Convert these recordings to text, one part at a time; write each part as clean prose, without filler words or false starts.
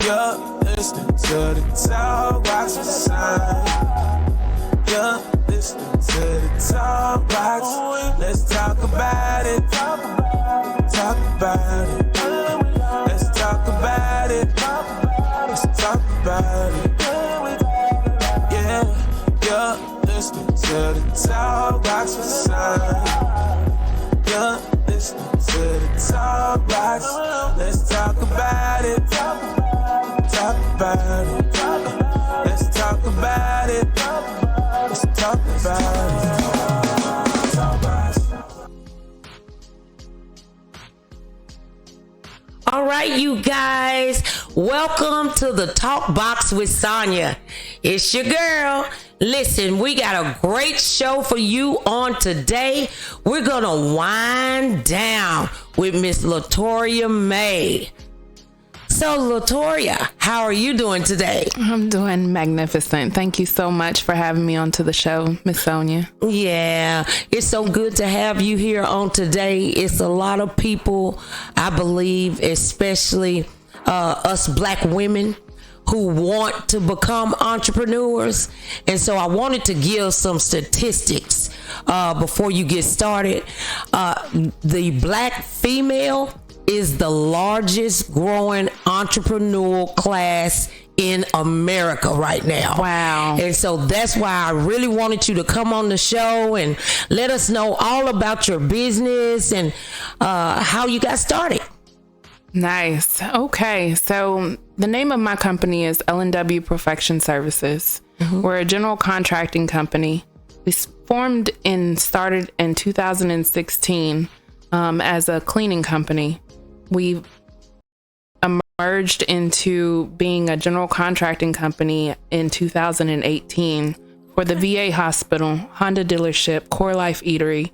You're listening to the Talkbox with Sonja. You're listening to the Talkbox. Let's talk about it. Talk about it. Let's talk about it. Let's talk about it. Yeah, you're listening to the Talkbox with Sonja. You're listening to the Talkbox. Let's talk about it. Talk about it. Let's talk about it. Let's talk about it. All right, you guys, welcome to the Talkbox with Sonja. It's your girl. Listen, we got a great show for you on today. We're going to wind down with Miss Latoria Maye. So, Latoria, how are you doing today? I'm doing magnificent. Thank you so much for having me onto the show, Miss Sonja. Yeah, it's so good to have you here on today. It's a lot of people, I believe, especially us Black women, who want to become entrepreneurs. And so I wanted to give some statistics before you get started. The Black female is the largest growing entrepreneurial class in America right now. Wow. And so that's why I really wanted you to come on the show and let us know all about your business and how you got started. Nice. Okay. So the name of my company is L&W Perfection Services. Mm-hmm. We're a general contracting company. We started in 2016 as a cleaning company. We emerged into being a general contracting company in 2018 for the VA hospital, Honda dealership, Core Life Eatery,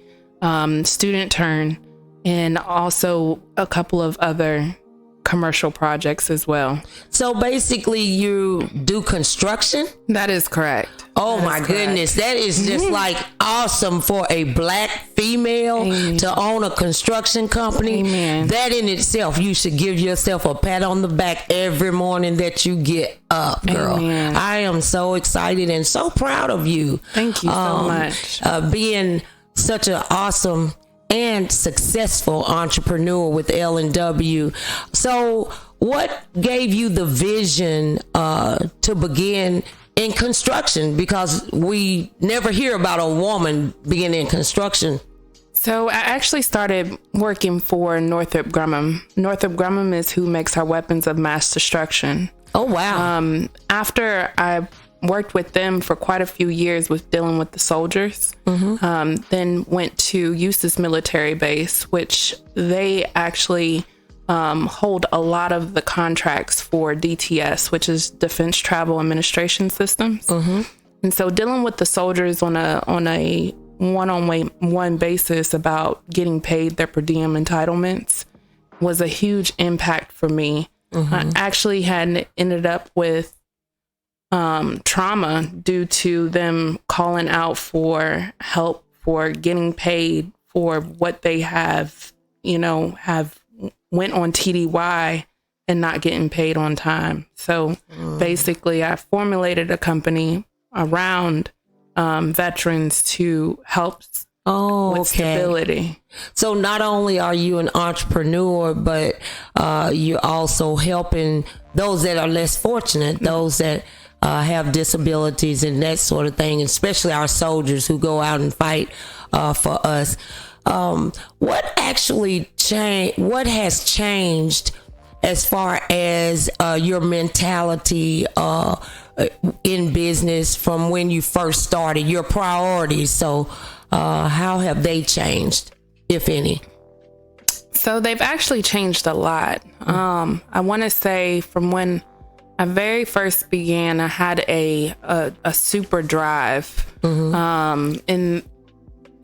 Student Turn, and also a couple of other commercial projects as well. So basically you do construction? That is correct. Oh my goodness. That is just like awesome for a Black female to own a construction company. Amen. That in itself, you should give yourself a pat on the back every morning that you get up, girl. Amen. I am so excited and so proud of you. Thank you so much. Being such an awesome and successful entrepreneur with L&W. So what gave you the vision to begin in construction? Because we never hear about a woman being in construction. So I actually started working for Northrop Grumman. Northrop Grumman is who makes our weapons of mass destruction. Oh, wow. After I worked with them for quite a few years with dealing with the soldiers, then went to Eustis Military Base, which they actually hold a lot of the contracts for DTS, which is Defense Travel Administration Systems. And so dealing with the soldiers on a one-on-one basis about getting paid their per diem entitlements was a huge impact for me. I actually had ended up with trauma due to them calling out for help for getting paid for what they have went on TDY and not getting paid on time. So basically I formulated a company around veterans to help with stability. So not only are you an entrepreneur, but you're also helping those that are less fortunate, those that have disabilities and that sort of thing, especially our soldiers who go out and fight for us. What has changed as far as your mentality in business from when you first started, your priorities? So how have they changed, if any? So they've actually changed a lot. I want to say from when I very first began, I had a super drive.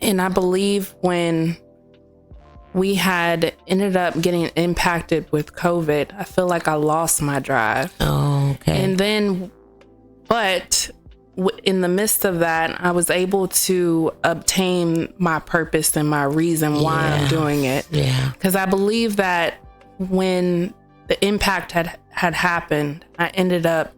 And I believe when we had ended up getting impacted with COVID, I feel like I lost my drive. Oh, okay. And then, but in the midst of that, I was able to obtain my purpose and my reason why I'm doing it. Yeah. Because I believe that when the impact had happened, I ended up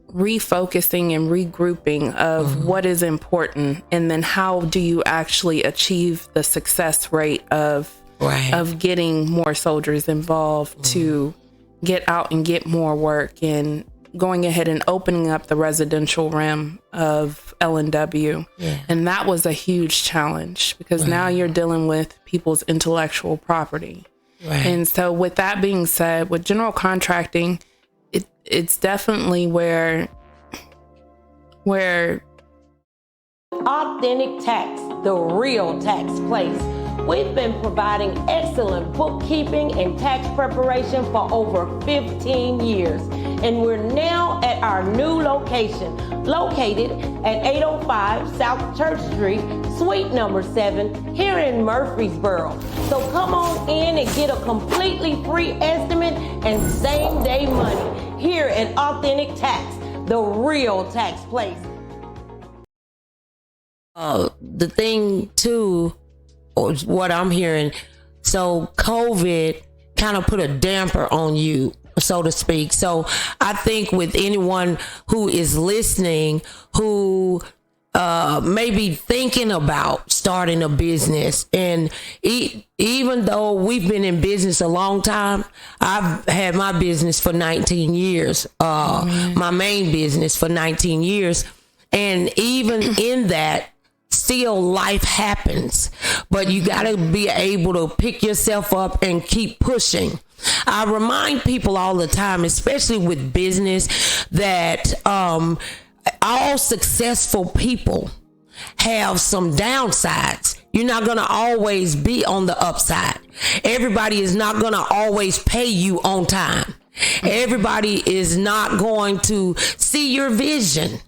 refocusing and regrouping of what is important, and then how do you actually achieve the success rate of getting more soldiers involved to get out and get more work, and going ahead and opening up the residential realm of L&W. And that was a huge challenge, because now you're dealing with people's intellectual property. And so with that being said, with general contracting, it's definitely where Authentic Tax, the real tax place. We've been providing excellent bookkeeping and tax preparation for over 15 years. And we're now at our new location, located at 805 South Church Street, Suite number 7, here in Murfreesboro. So come on in and get a completely free estimate and same-day money here at Authentic Tax, the real tax place. The thing too, or what I'm hearing, so COVID kind of put a damper on you, so to speak. So I think with anyone who is listening, who may be thinking about starting a business, and even though we've been in business a long time, I've had my business for 19 years, my main business for 19 years. And even in that, still life happens, but you got to be able to pick yourself up and keep pushing. I remind people all the time, especially with business, that all successful people have some downsides. You're not going to always be on the upside. Everybody is not going to always pay you on time. Everybody is not going to see your vision.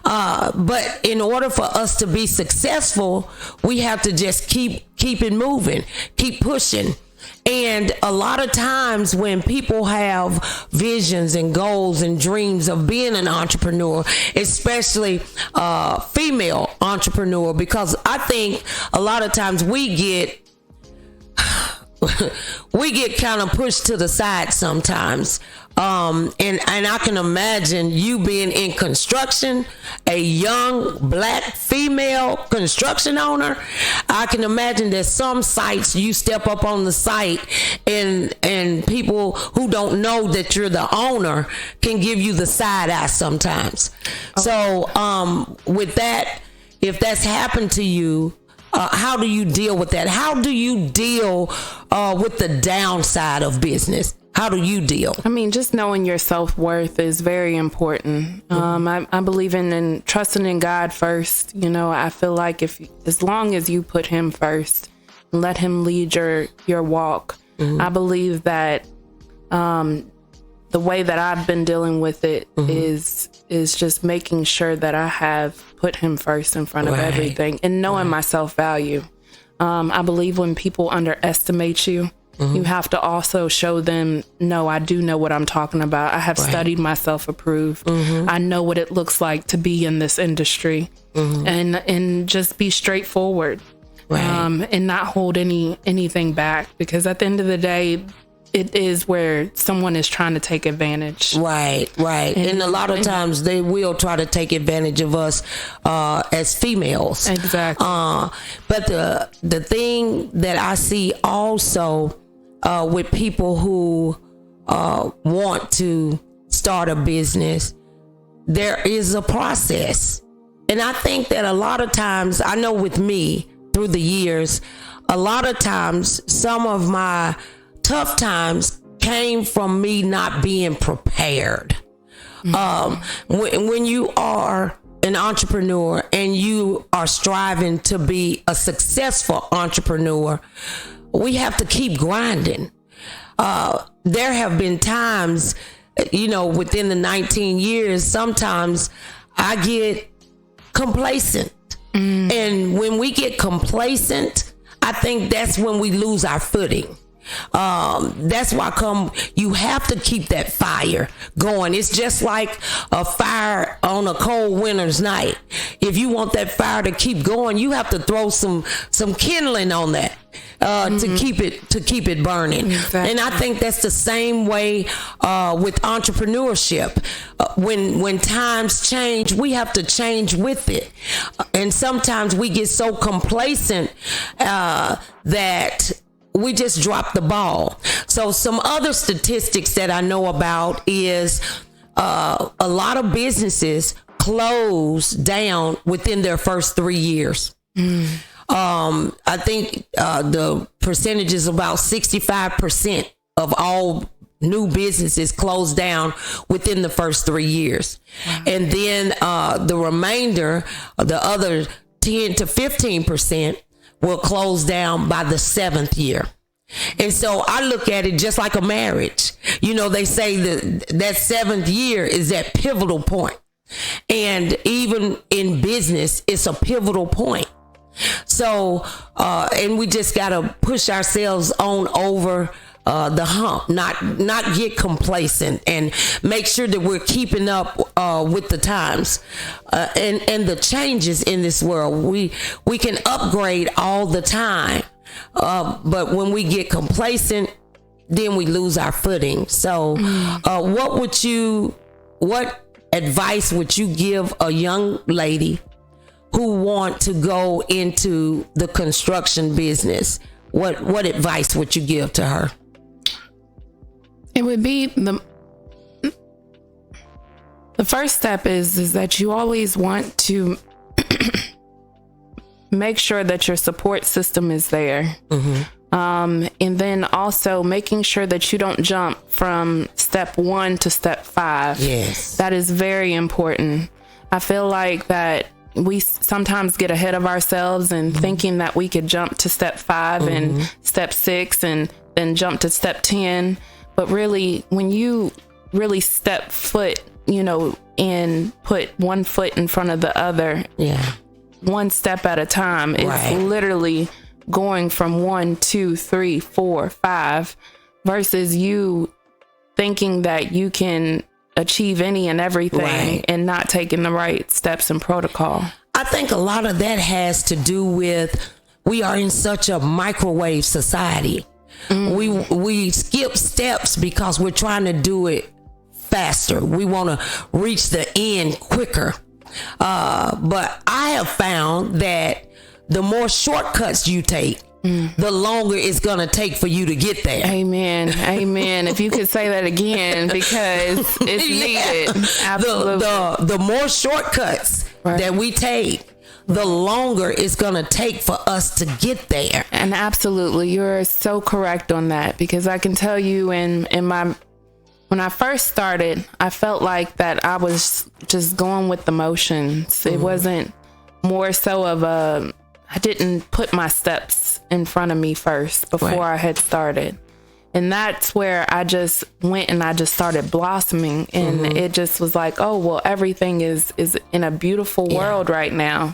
But in order for us to be successful, we have to just keep it moving, keep pushing. And a lot of times when people have visions and goals and dreams of being an entrepreneur, especially female entrepreneur, because I think a lot of times we get kind of pushed to the side sometimes. And I can imagine you being in construction, a young black female construction owner. I can imagine that some sites you step up on the site and people who don't know that you're the owner can give you the side eye sometimes. So with that, if that's happened to you, how do you deal with that? How do you deal with the downside of business? How do you deal? I mean, just knowing your self-worth is very important. I believe in trusting in God first. You know, I feel like as long as you put him first, let him lead your walk. I believe that the way that I've been dealing with it is just making sure that I have put him first in front of everything, and knowing my self-value. I believe when people underestimate you, you have to also show them, no, I do know what I'm talking about. I have studied myself approved. I know what it looks like to be in this industry, and just be straightforward, and not hold anything back, because at the end of the day, it is where someone is trying to take advantage. Right. And a lot of times they will try to take advantage of us as females. Exactly. But the thing that I see also with people who want to start a business, there is a process. And I think that a lot of times, I know with me through the years, a lot of times some of my tough times came from me not being prepared. When you are an entrepreneur and you are striving to be a successful entrepreneur, we have to keep grinding. There have been times, within the 19 years, sometimes I get complacent. And when we get complacent, I think that's when we lose our footing. That's why you have to keep that fire going. It's just like a fire on a cold winter's night. If you want that fire to keep going, you have to throw some kindling on that. To keep it burning. Exactly. And I think that's the same way with entrepreneurship. When times change, we have to change with it. And sometimes we get so complacent that we just drop the ball. So some other statistics that I know about is a lot of businesses close down within their first 3 years. I think the percentage is about 65% of all new businesses close down within the first 3 years. Wow. And then the remainder, the other 10 to 15% will close down by the 7th year. And so I look at it just like a marriage. You know, they say that 7th year is that pivotal point. And even in business, it's a pivotal point. So, and we just got to push ourselves on over the hump, not get complacent, and make sure that we're keeping up with the times and the changes in this world. We can upgrade all the time, but when we get complacent, then we lose our footing. So, what advice would you give a young lady who want to go into the construction business? What advice would you give to her? It would be the first step is that you always want to make sure that your support system is there. And then also making sure that you don't jump from step 1 to step 5. Yes. That is very important. I feel like that we sometimes get ahead of ourselves and thinking that we could jump to step 5 and step 6 and then jump to step 10. But really, when you really step foot, and put one foot in front of the other, one step at a time, it's literally going from 1, 2, 3, 4, 5 versus you thinking that you can achieve any and everything and not taking the right steps and protocol. I think a lot of that has to do with we are in such a microwave society. We skip steps because we're trying to do it faster. We want to reach the end quicker. But I have found that the more shortcuts you take, the longer it's going to take for you to get there. Amen. If you could say that again, because it's needed. Absolutely. The more shortcuts that we take, the longer it's going to take for us to get there. And absolutely, you're so correct on that, because I can tell you when I first started, I felt like that I was just going with the motions. It wasn't more so of I didn't put my steps in front of me first before I had started. And that's where I just went and I just started blossoming. And it just was like, oh, well, everything is in a beautiful world right now.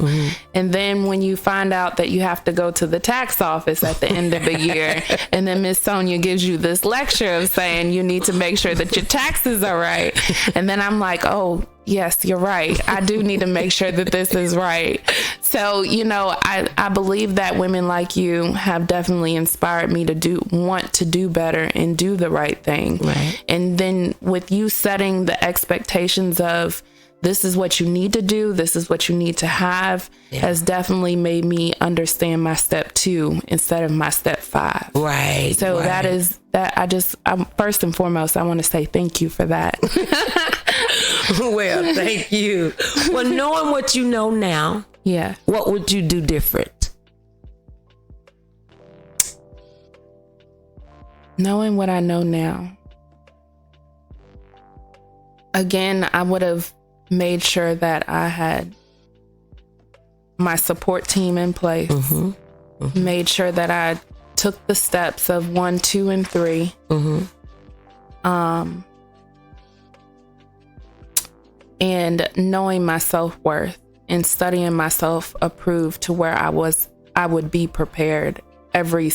And then when you find out that you have to go to the tax office at the end of the year, and then Miss Sonja gives you this lecture of saying you need to make sure that your taxes are right. And then I'm like, oh, yes, you're right. I do need to make sure that this is right. So, I believe that women like you have definitely inspired me to want to do better and do the right thing. Right. And then with you setting the expectations of this is what you need to do, this is what you need to have, has definitely made me understand my step 2 instead of my step 5. Right. So that is that. I'm first and foremost, I want to say thank you for that. Well, thank you. Well, knowing what you know now, what would you do different? Knowing what I know now, again, I would have made sure that I had my support team in place, made sure that I took the steps of 1, 2, and 3. And knowing my self-worth and studying myself approved to where I would be prepared every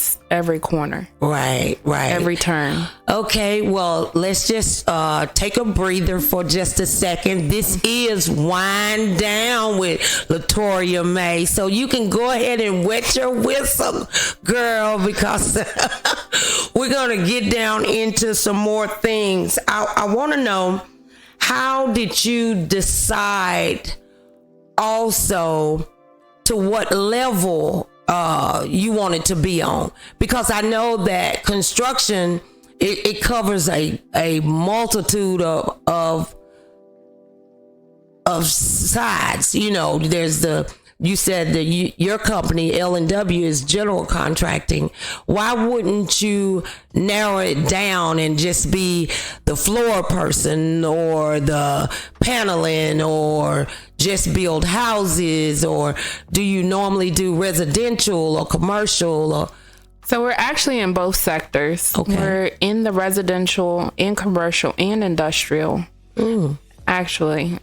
corner. Right. Every turn. Okay, well, let's just take a breather for just a second. This is Wind Down with Latoria Maye. So you can go ahead and wet your whistle, girl, because we're going to get down into some more things. I want to know, how did you decide also to what level you wanted to be on? Because I know that construction, it covers a multitude of sides. You know, there's you said that your company L&W is general contracting. Why wouldn't you narrow it down and just be the floor person, or the paneling, or just build houses? Or do you normally do residential or commercial? Or so we're actually in both sectors. Okay. We're in the residential and commercial and industrial, actually.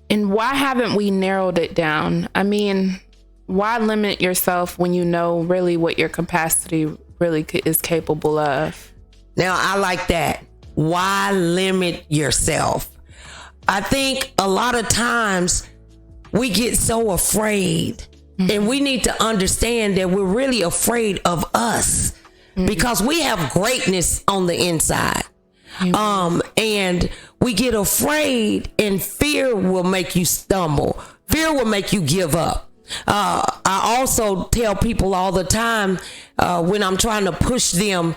And why haven't we narrowed it down? I mean, why limit yourself when you know really what your capacity really is capable of? Now, I like that. Why limit yourself? I think a lot of times we get so afraid, and we need to understand that we're really afraid of us, because we have greatness on the inside. And we get afraid, and fear will make you stumble. Fear will make you give up. I also tell people all the time, when I'm trying to push them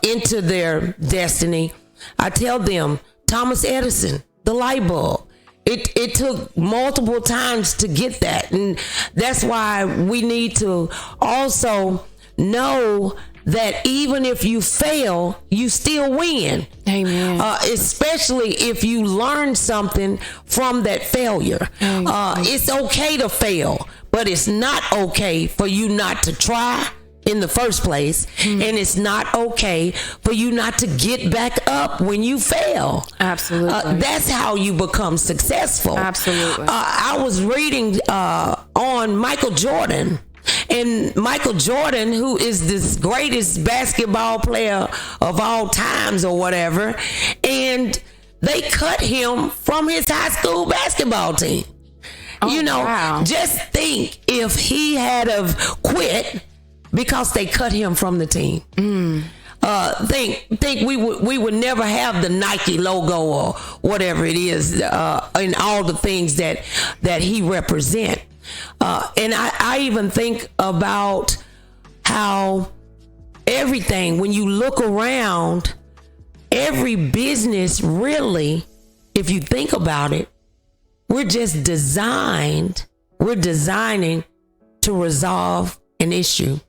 into their destiny, I tell them, Thomas Edison, the light bulb. It took multiple times to get that. And that's why we need to also know that even if you fail, you still win. Amen. Especially if you learn something from that failure. It's okay to fail, but it's not okay for you not to try in the first place. And it's not okay for you not to get back up when you fail. Absolutely. That's how you become successful. Absolutely. I was reading on Michael Jordan. And Michael Jordan, who is this greatest basketball player of all times or whatever, and they cut him from his high school basketball team. Oh, wow. Just think if he had have quit because they cut him from the team. Think we would never have the Nike logo or whatever it is, and all the things that he represent. And I even think about how everything, when you look around, every business really, if you think about it, we're designing to resolve an issue.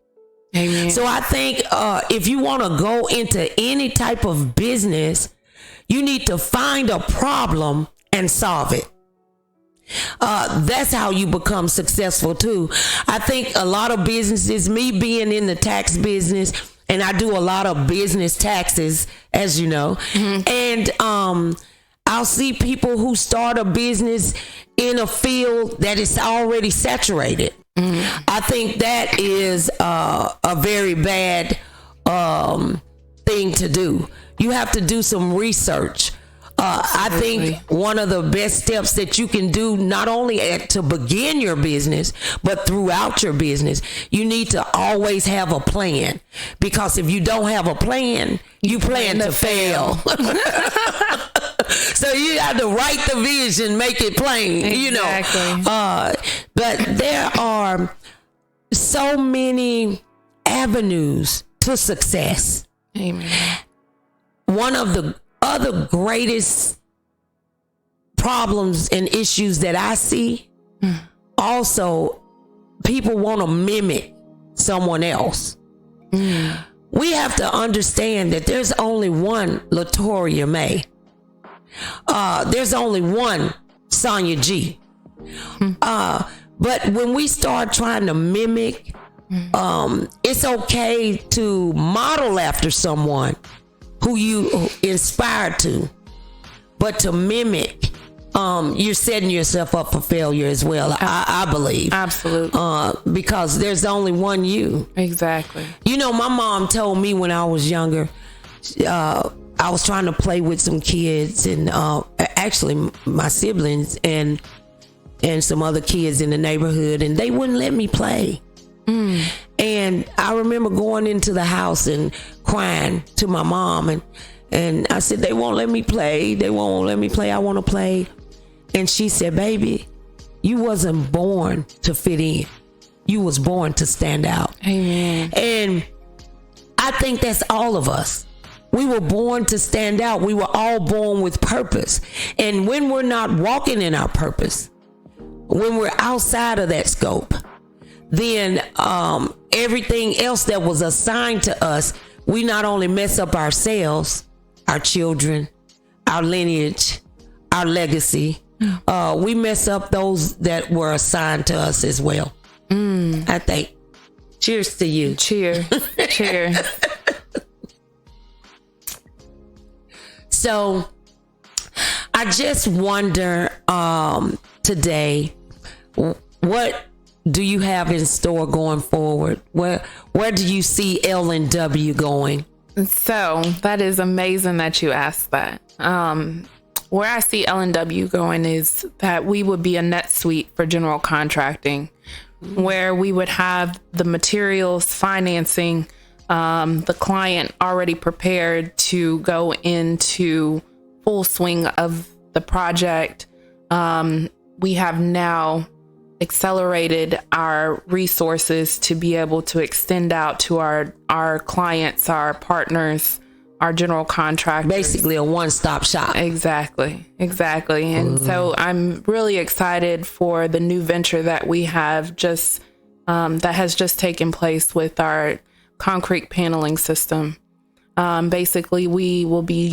Amen. So I think if you want to go into any type of business, you need to find a problem and solve it. That's how you become successful too. I think a lot of businesses, me being in the tax business, and I do a lot of business taxes, as you know, and I'll see people who start a business in a field that is already saturated. I think that is a very bad thing to do. You have to do some research. I think one of the best steps that you can do, not only to begin your business, but throughout your business, you need to always have a plan. Because if you don't have a plan, you plan to fail. So you have to write the vision, make it plain, Exactly. But there are so many avenues to success. Amen. One of the other greatest problems and issues that I see, also, people want to mimic someone else. We have to understand that there's only one Latoria Maye. There's only one Sonja G. But when we start trying to mimic, it's okay to model after someone who you inspired to, but to mimic, you're setting yourself up for failure as well. I believe. Absolutely. Because there's only one you. Exactly. You know, my mom told me when I was younger, I was trying to play with some kids and actually my siblings and some other kids in the neighborhood, and they wouldn't let me play. And I remember going into the house and crying to my mom, and I said, they won't let me play. They won't let me play. I want to play. And she said, baby, you wasn't born to fit in. You was born to stand out. Amen. And I think that's all of us. We were born to stand out. We were all born with purpose. And when we're not walking in our purpose, when we're outside of that scope, then everything else that was assigned to us, we not only mess up ourselves, our children, our lineage, our legacy, we mess up those that were assigned to us as well. I think. Cheers to you. Cheers. Cheers. So I just wonder today, what do you have in store going forward? Where do you see L&W going? So that is amazing that you asked that. Where I see L&W going is that we would be a NetSuite for general contracting, where we would have the materials, financing, the client already prepared to go into full swing of the project. We have now accelerated our resources to be able to extend out to our clients, our partners, our general contractors. Basically a one-stop shop. Exactly. And so I'm really excited for the new venture that we have just that has just taken place with our concrete paneling system. Basically, we will be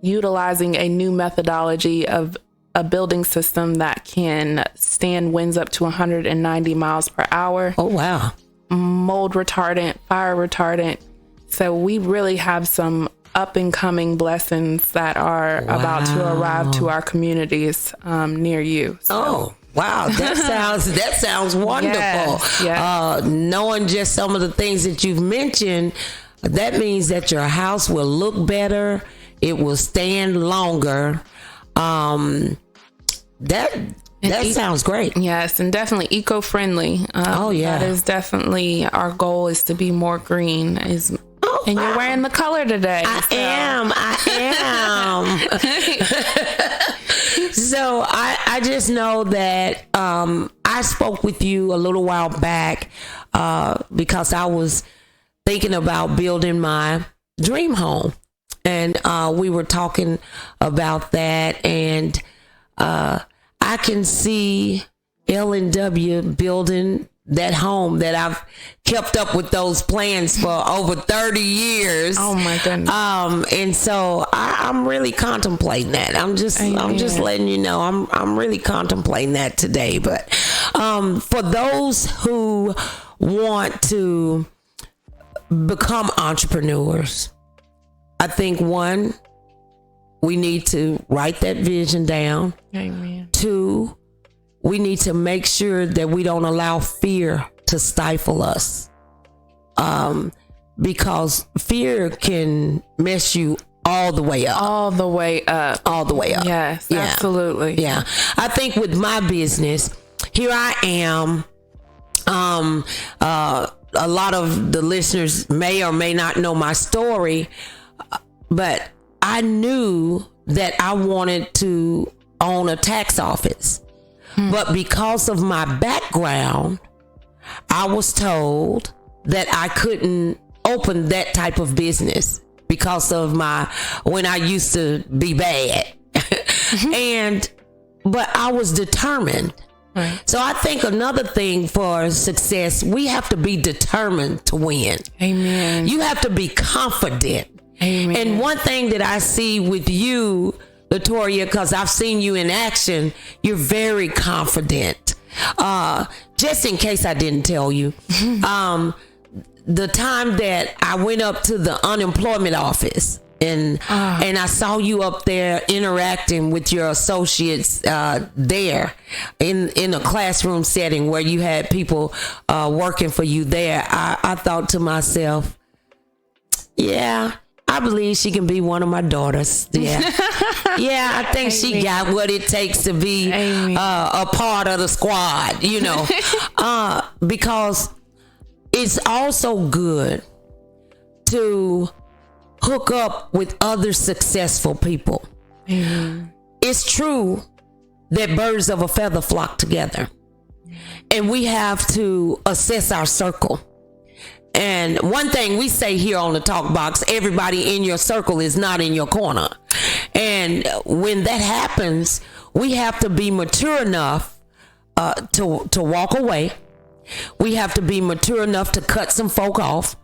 utilizing a new methodology of a building system that can stand winds up to 190 miles per hour. Oh, wow. Mold retardant, fire retardant. So we really have some up and coming blessings that are about to arrive to our communities near you. So. Oh, wow. That sounds wonderful. Yes. Knowing just some of the things that you've mentioned, that means that your house will look better. It will stand longer. That sounds great. Yes, and definitely eco-friendly. Oh, yeah. That is definitely our goal, is to be more green. And you're wearing the color today. I am. So I just know that I spoke with you a little while back because I was thinking about building my dream home. And we were talking about that, and I can see L&W building that home that I've kept up with those plans for over 30 years. Oh my goodness. And so I'm really contemplating that. I'm just letting you know, I'm really contemplating that today. But for those who want to become entrepreneurs, I think one, we need to write that vision down. Amen. Two, we need to make sure that we don't allow fear to stifle us. Because fear can mess you all the way up. All the way up. Yes, Yeah. absolutely. Yeah. I think with my business, here I am. A lot of the listeners may or may not know my story, but I knew that I wanted to own a tax office. But because of my background, I was told that I couldn't open that type of business because of when I used to be bad. But I was determined. Right. So I think another thing for success, we have to be determined to win. Amen. You have to be confident. Amen. And one thing that I see with you, Latoria, because I've seen you in action, you're very confident. Just in case I didn't tell you, the time that I went up to the unemployment office and I saw you up there interacting with your associates there in a classroom setting where you had people working for you there. I thought to myself, yeah, I believe she can be one of my daughters. Yeah. Yeah, I think she got what it takes to be a part of the squad, you know. Because it's also good to hook up with other successful people. It's true that birds of a feather flock together. And we have to assess our circle. And one thing we say here on the Talkbox, everybody in your circle is not in your corner. And when that happens, we have to be mature enough to walk away. We have to be mature enough to cut some folk off.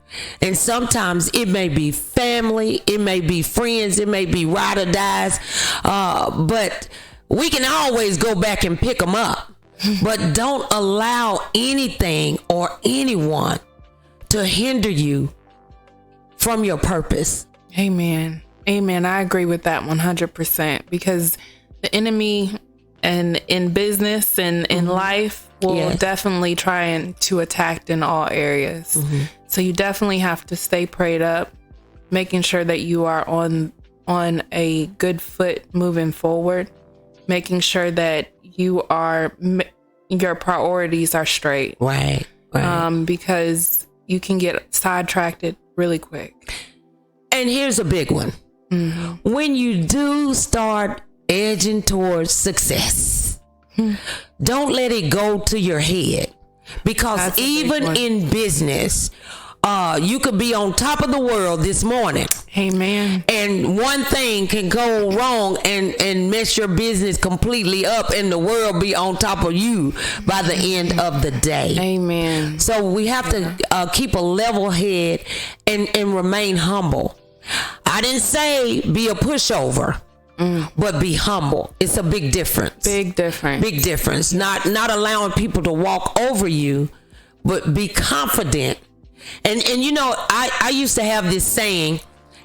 And sometimes it may be family, it may be friends, it may be ride or dies. But we can always go back and pick them up. But don't allow anything or anyone to hinder you from your purpose. Amen. Amen. I agree with that 100%, because the enemy and in business and in life will definitely try to attack in all areas. So you definitely have to stay prayed up, making sure that you are on a good foot moving forward, making sure that your priorities are straight. Right. Because you can get sidetracked really quick. And here's a big one. When you do start edging towards success, don't let it go to your head. Because even in business, you could be on top of the world this morning. Amen. And one thing can go wrong and mess your business completely up, and the world be on top of you by the end of the day. Amen. So we have to keep a level head and remain humble. I didn't say be a pushover, but be humble. It's a big difference. Big difference. Big difference. Not allowing people to walk over you, but be confident. And you know, I used to have this saying,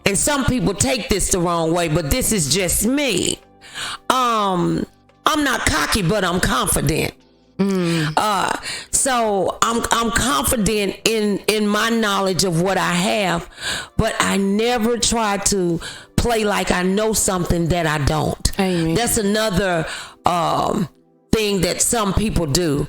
and some people take this the wrong way, but this is just me. I'm not cocky, but I'm confident. So I'm confident in my knowledge of what I have, but I never try to play like I know something that I don't. Amen. That's another thing that some people do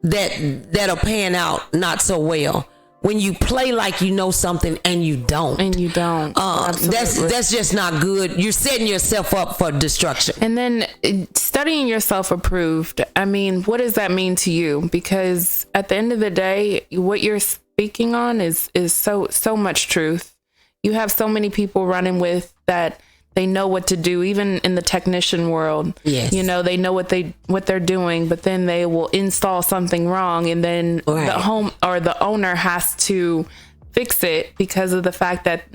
that'll pan out not so well. When you play like you know something and you don't. That's just not good. You're setting yourself up for destruction. And then studying yourself approved. I mean, what does that mean to you? Because at the end of the day, what you're speaking on is so much truth. You have so many people running with that. They know what to do, even in the technician world. Yes. You know, they know what they're doing, but then they will install something wrong, and then the home or the owner has to fix it because of the fact that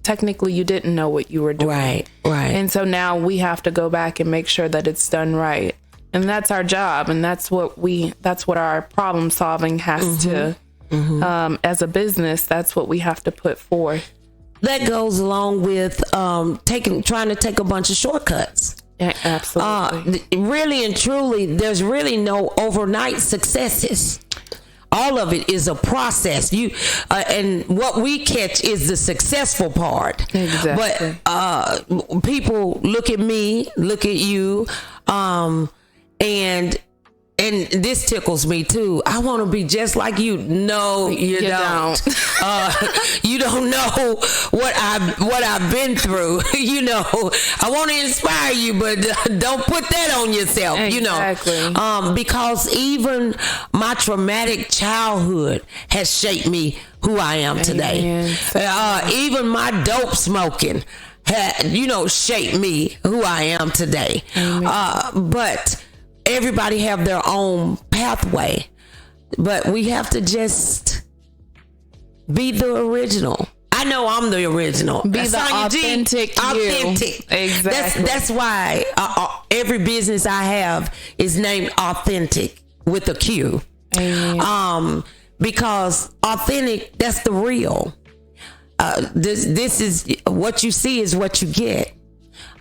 technically you didn't know what you were doing. Right. And so now we have to go back and make sure that it's done right. And that's our job, and that's what our problem solving has to as a business, that's what we have to put forth. That goes along with trying to take a bunch of shortcuts. Yeah, absolutely. Really and truly, there's really no overnight successes. All of it is a process. And what we catch is the successful part. Exactly. But people look at me, look at you, and this tickles me too. I want to be just like you. No, you don't. You don't know what I've been through. You know, I want to inspire you, but don't put that on yourself. Exactly. You know, because even my traumatic childhood has shaped me who I am today. Even my dope smoking had, shaped me who I am today. But everybody have their own pathway, but we have to just be the original. I know I'm the original. Be the authentic you. Authentic. Exactly. That's why every business I have is named Authentic with a Q. Amen. Because authentic, that's the real. this is what you see is what you get.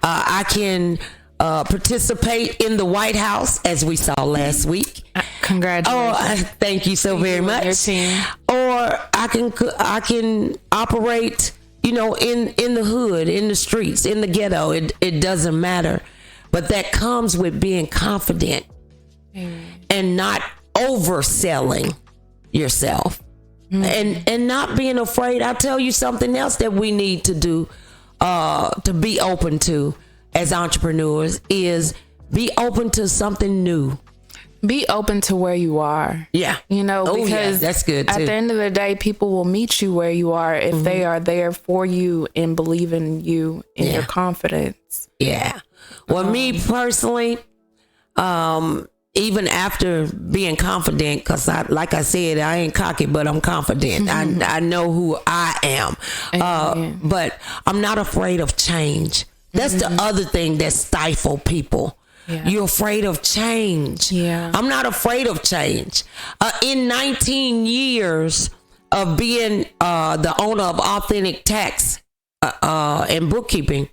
I can participate in the White House, as we saw last week. Congratulations! Thank you so very much. Your team. Or I can operate, in the hood, in the streets, in the ghetto. It doesn't matter, but that comes with being confident and not overselling yourself. And not being afraid. I'll tell you something else that we need to do, to be open to as entrepreneurs, is be open to something new. Be open to where you are. Yeah. Because that's good too. At the end of the day, people will meet you where you are if they are there for you and believe in you and your confidence. Yeah. Well, me personally, even after being confident, because like I said, I ain't cocky, but I'm confident. I know who I am. But I'm not afraid of change. That's the other thing that stifle people. Yeah. You're afraid of change. Yeah. I'm not afraid of change. In 19 years of being the owner of Authentic Tax and Bookkeeping,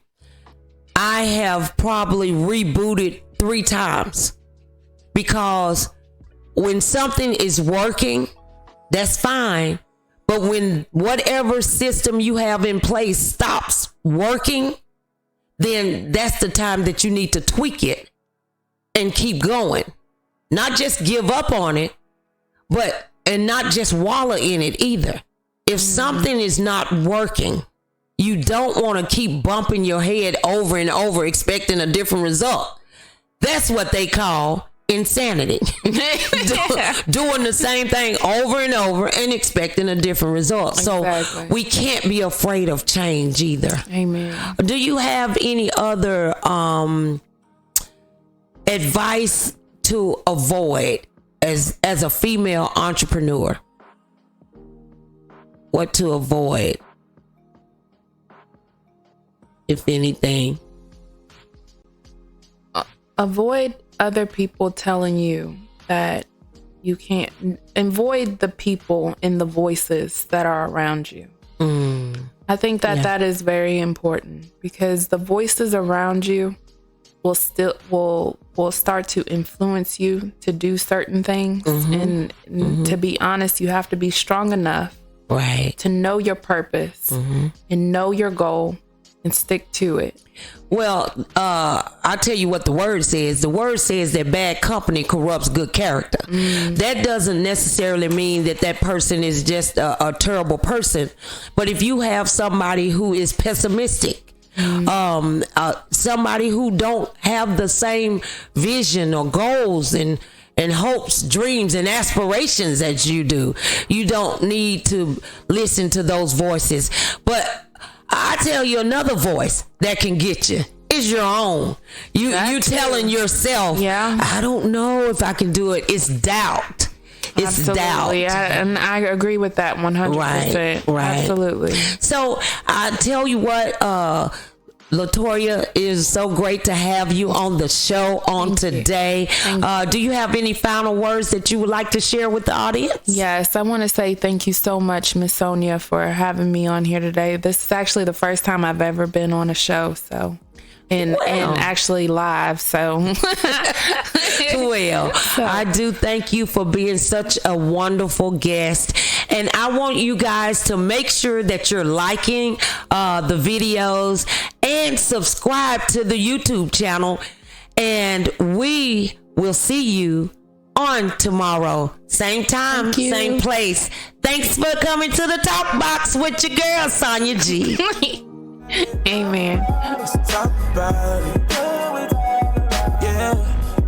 I have probably rebooted 3 times. Because when something is working, that's fine. But when whatever system you have in place stops working, then that's the time that you need to tweak it and keep going. Not just give up on it, and not just wallow in it either. If something is not working, you don't want to keep bumping your head over and over expecting a different result. That's what they call insanity. Doing the same thing over and over and expecting a different result. Exactly. So we can't be afraid of change either. Amen. Do you have any other advice to avoid as a female entrepreneur? What to avoid, if anything? Avoid other people telling you that you can't. Avoid the people and the voices that are around you. I think that is very important, because the voices around you will start to influence you to do certain things. And to be honest, you have to be strong enough to know your purpose and know your goal and stick to it. Well, I'll tell you what the word says. The word says that bad company corrupts good character. That doesn't necessarily mean that person is just a terrible person. But if you have somebody who is pessimistic, somebody who don't have the same vision or goals and hopes, dreams, and aspirations as you do, you don't need to listen to those voices. But I tell you, another voice that can get you is your own. You telling yourself, I don't know if I can do it. It's doubt. It's Absolutely. doubt. And I agree with that 100%. Right. Absolutely. So I tell you what, Latoria, it is so great to have you on the show today. Do you have any final words that you would like to share with the audience? Yes, I want to say thank you so much, Miss Sonja, for having me on here today. This is actually the first time I've ever been on a show, and actually live. So I do thank you for being such a wonderful guest. And I want you guys to make sure that you're liking the videos and subscribe to the YouTube channel. And we will see you on tomorrow. Same time, same place. Thanks for coming to the Talkbox with your girl, Sonja G. Amen. Let's talk about it.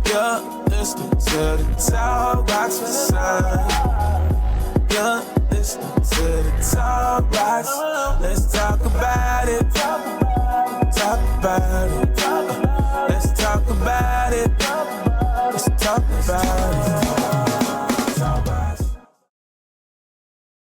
You're listening to the Talkbox with Sonja. You're listening to the Talkbox. Let's talk about it. Talk about it. Let's talk about it. Let's talk about it.